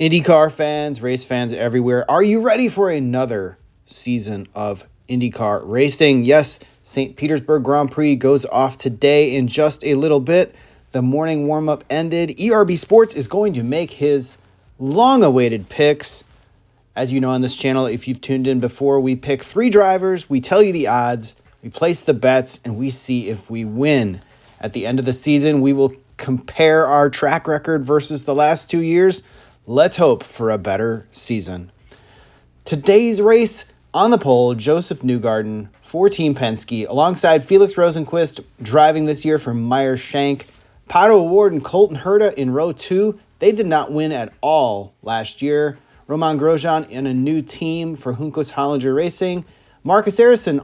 Indycar fans, race fans everywhere, are you ready for another season of Indycar racing? Yes, St. Petersburg Grand Prix goes off today in just a little bit. The morning warm-up ended. ERB Sports is going to make his long-awaited picks. As you know on this channel, if you've tuned in before, we pick 3 drivers, we tell you the odds, we place the bets, and we see if we win. At the end of the season, we will compare our track record versus the last 2 years. Let's hope for a better season. Today's race on the pole, Joseph Newgarden for Team Penske, alongside Felix Rosenqvist driving this year for Meyer Shank. Pato O'Ward and Colton Herta in row 2. They did not win at all last year. Romain Grosjean in a new team for Juncos Hollinger Racing. Marcus Ericsson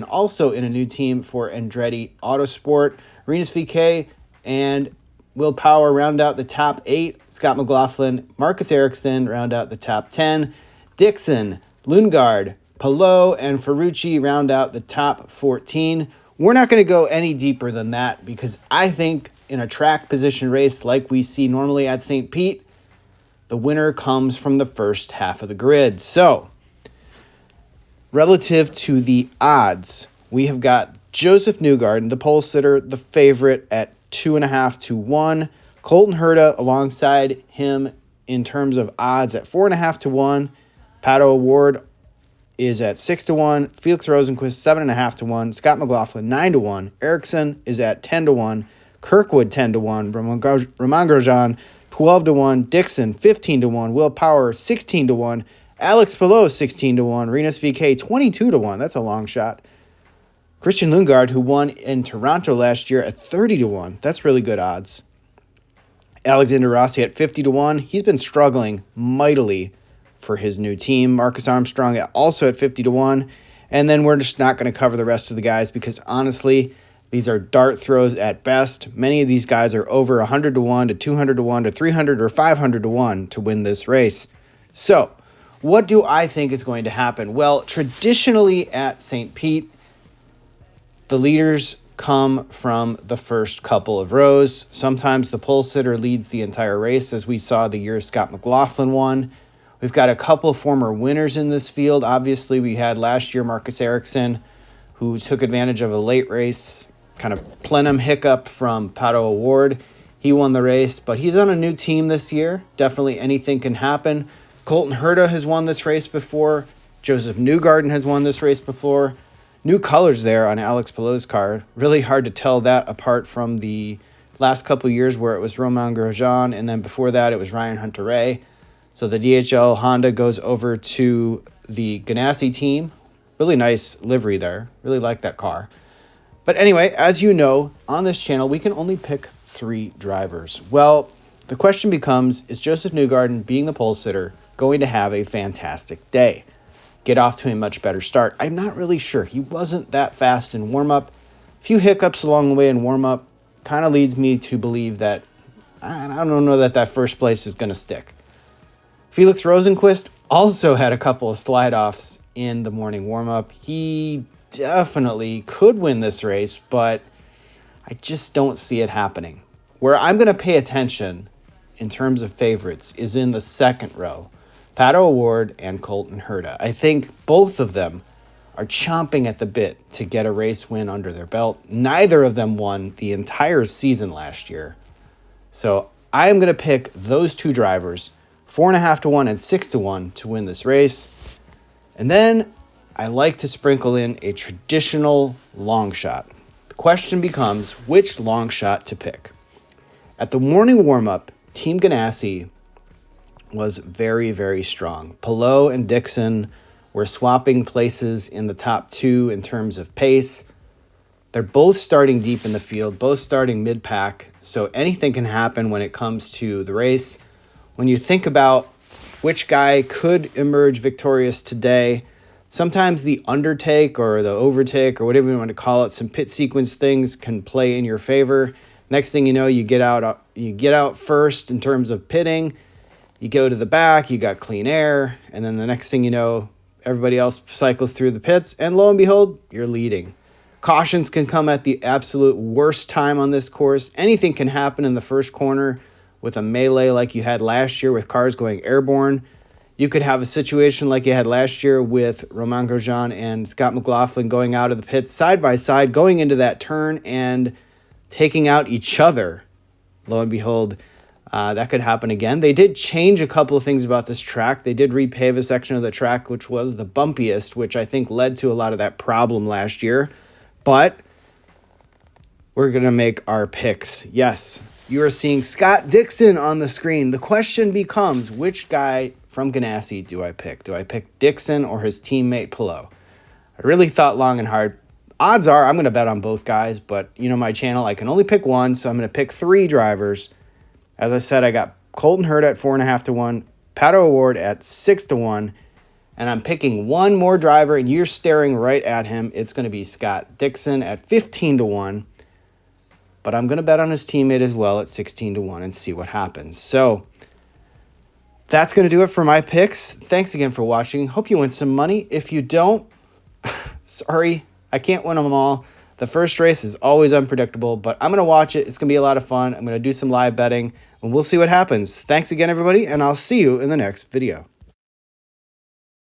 also in a new team for Andretti Autosport. Rinus VeeKay and Will Power round out the top 8. Scott McLaughlin, Marcus Ericsson round out the top 10. Dixon, Lundgaard, Palou, and Ferrucci round out the top 14. We're not going to go any deeper than that because I think in a track position race like we see normally at St. Pete, the winner comes from the first half of the grid. So, relative to the odds, we have got Joseph Newgarden, the pole sitter, the favorite at 2.5 to 1. Colton Herta alongside him in terms of odds at 4.5 to 1. Pato O'Ward is at 6 to 1. Felix Rosenqvist 7.5 to 1. Scott McLaughlin 9 to 1. Ericsson is at 10 to 1. Kirkwood 10 to 1. Romain Grosjean 12 to 1. Dixon 15 to 1. Will Power 16 to 1. Alex Palou 16 to 1. Rinus VeeKay 22 to 1. That's a long shot. Christian Lundgaard, who won in Toronto last year at 30 to 1. That's really good odds. Alexander Rossi at 50 to 1. He's been struggling mightily for his new team. Marcus Armstrong also at 50 to 1. And then we're just not going to cover the rest of the guys because honestly, these are dart throws at best. Many of these guys are over 100 to 1 to 200 to 1 to 300 or 500 to 1 to win this race. So, what do I think is going to happen? Well, traditionally at St. Pete, the leaders come from the first couple of rows. Sometimes the pole sitter leads the entire race, as we saw the year Scott McLaughlin won. We've got a couple former winners in this field. Obviously, we had last year Marcus Ericsson, who took advantage of a late race, kind of plenum hiccup from Pato O'Ward. He won the race, but he's on a new team this year. Definitely anything can happen. Colton Herta has won this race before. Joseph Newgarden has won this race before. New colors there on Alex Palou's car. Really hard to tell that apart from the last couple years where it was Romain Grosjean, and then before that it was Ryan Hunter-Reay. So the DHL Honda goes over to the Ganassi team. Really nice livery there. Really like that car. But anyway, as you know, on this channel, we can only pick 3 drivers. Well, the question becomes, is Joseph Newgarden, being the pole sitter, going to have a fantastic day? Get off to a much better start? I'm not really sure. He wasn't that fast in warm-up. A few hiccups along the way in warm-up kind of leads me to believe that I don't know that first place is going to stick. Felix Rosenqvist also had a couple of slide-offs in the morning warm-up. He definitely could win this race, but I just don't see it happening. Where I'm going to pay attention in terms of favorites is in the second row. Pato O'Ward and Colton Herta. I think both of them are chomping at the bit to get a race win under their belt. Neither of them won the entire season last year. So I'm going to pick those 2 drivers, 4.5 to 1 and 6 to 1 to win this race. And then I like to sprinkle in a traditional long shot. The question becomes which long shot to pick. At the morning warm-up, Team Ganassi was very, very strong. Palou and Dixon were swapping places in the top 2 in terms of pace. They're both starting deep in the field, both starting mid-pack, so anything can happen when it comes to the race. When you think about which guy could emerge victorious today, sometimes the undertake or the overtake or whatever you want to call it, some pit sequence things can play in your favor. Next thing you know, you get out first in terms of pitting. You go to the back, you got clean air, and then the next thing you know, everybody else cycles through the pits, and lo and behold, you're leading. Cautions can come at the absolute worst time on this course. Anything can happen in the first corner with a melee like you had last year with cars going airborne. You could have a situation like you had last year with Romain Grosjean and Scott McLaughlin going out of the pits side by side, going into that turn and taking out each other. Lo and behold, that could happen again. They did change a couple of things about this track. They did repave a section of the track, which was the bumpiest, which I think led to a lot of that problem last year. But we're going to make our picks. Yes, you are seeing Scott Dixon on the screen. The question becomes, which guy from Ganassi do I pick? Do I pick Dixon or his teammate Pillow? I really thought long and hard. Odds are I'm going to bet on both guys, but you know my channel, I can only pick one, so I'm going to pick 3 drivers. As I said, I got Colton Herta at 4.5 to 1, Pato O'Ward at 6 to 1, and I'm picking one more driver, and you're staring right at him. It's going to be Scott Dixon at 15 to 1. But I'm going to bet on his teammate as well at 16 to 1 and see what happens. So that's going to do it for my picks. Thanks again for watching. Hope you win some money. If you don't, sorry, I can't win them all. The first race is always unpredictable, but I'm going to watch it. It's going to be a lot of fun. I'm going to do some live betting, and we'll see what happens. Thanks again, everybody, and I'll see you in the next video.